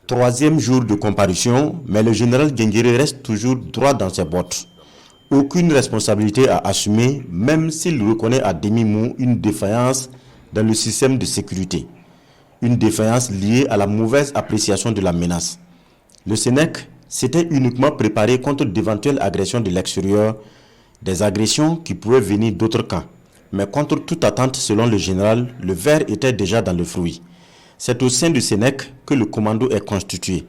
Troisième jour de comparution, mais le général Guinguéré reste toujours droit dans ses bottes. Aucune responsabilité à assumer, même s'il reconnaît à demi-mot une défaillance dans le système de sécurité. Une défaillance liée à la mauvaise appréciation de la menace. Le Sénèque s'était uniquement préparé contre d'éventuelles agressions de l'extérieur, des agressions qui pouvaient venir d'autres camps. Mais contre toute attente, selon le général, le ver était déjà dans le fruit. C'est au sein du Sénèque que le commando est constitué.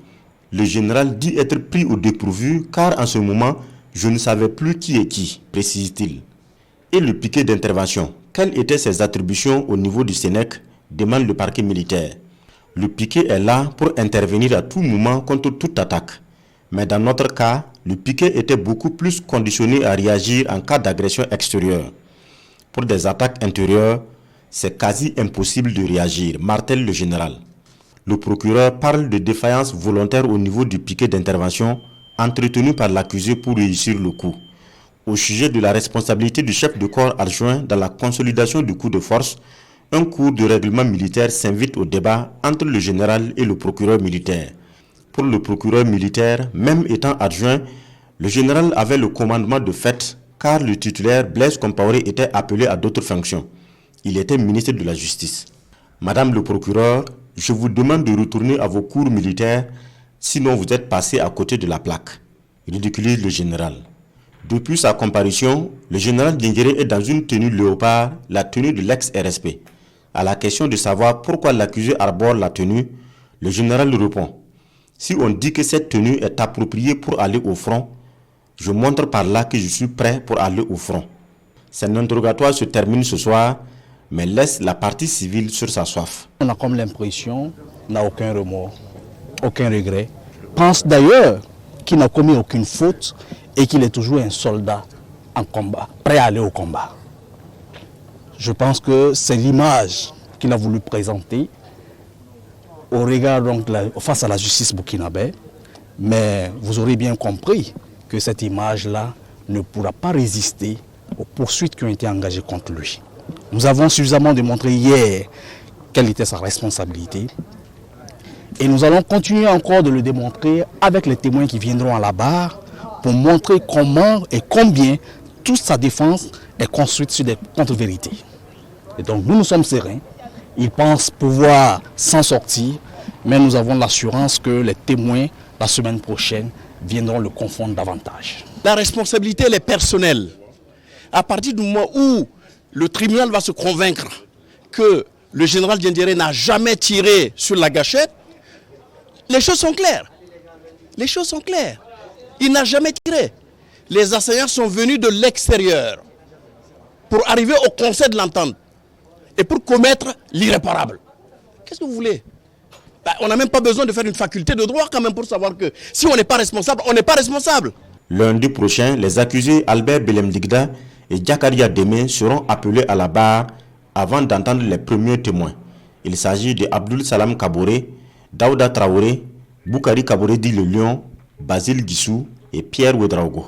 Le général dit être pris au dépourvu car en ce moment, je ne savais plus qui est qui, précise-t-il. Et le piquet d'intervention, quelles étaient ses attributions au niveau du Sénèque, demande le parquet militaire. Le piquet est là pour intervenir à tout moment contre toute attaque. Mais dans notre cas, le piquet était beaucoup plus conditionné à réagir en cas d'agression extérieure. Pour des attaques intérieures, c'est quasi impossible de réagir, martèle le général. Le procureur parle de défaillance volontaire au niveau du piquet d'intervention entretenu par l'accusé pour réussir le coup. Au sujet de la responsabilité du chef de corps adjoint dans la consolidation du coup de force, un cours de règlement militaire s'invite au débat entre le général et le procureur militaire. Pour le procureur militaire, même étant adjoint, le général avait le commandement de fait car le titulaire Blaise Compaoré était appelé à d'autres fonctions. Il était ministre de la Justice. Madame le procureur, je vous demande de retourner à vos cours militaires, sinon vous êtes passé à côté de la plaque. Ridiculise le général. Depuis sa comparution, le général Guinguéré est dans une tenue léopard, la tenue de l'ex-RSP. À la question de savoir pourquoi l'accusé arbore la tenue, le général répond: si on dit que cette tenue est appropriée pour aller au front, je montre par là que je suis prêt pour aller au front. Cet interrogatoire se termine ce soir, mais laisse la partie civile sur sa soif. On a comme l'impression, n'a aucun remords, aucun regret. Pense d'ailleurs qu'il n'a commis aucune faute et qu'il est toujours un soldat en combat, prêt à aller au combat. Je pense que c'est l'image qu'il a voulu présenter au regard donc face à la justice burkinabé, mais vous aurez bien compris que cette image-là ne pourra pas résister aux poursuites qui ont été engagées contre lui. Nous avons suffisamment démontré hier quelle était sa responsabilité et nous allons continuer encore de le démontrer avec les témoins qui viendront à la barre pour montrer comment et combien toute sa défense est construite sur des contre-vérités. Et donc nous sommes sereins, il pense pouvoir s'en sortir, mais nous avons l'assurance que les témoins la semaine prochaine viendront le confondre davantage. La responsabilité elle est personnelle. À partir du moment où le tribunal va se convaincre que le général Guinguéré n'a jamais tiré sur la gâchette, les choses sont claires. Les choses sont claires. Il n'a jamais tiré. Les assaillants sont venus de l'extérieur pour arriver au conseil de l'entente et pour commettre l'irréparable. Qu'est-ce que vous voulez? On n'a même pas besoin de faire une faculté de droit quand même pour savoir que si on n'est pas responsable, on n'est pas responsable. Lundi prochain, les accusés Albert Belemdigda et Diakaria Deme seront appelés à la barre avant d'entendre les premiers témoins. Il s'agit de Abdul Salam Kaboré, Daouda Traoré, Boukari Kaboré dit le Lion, Basile Guissou et Pierre Ouedraogo.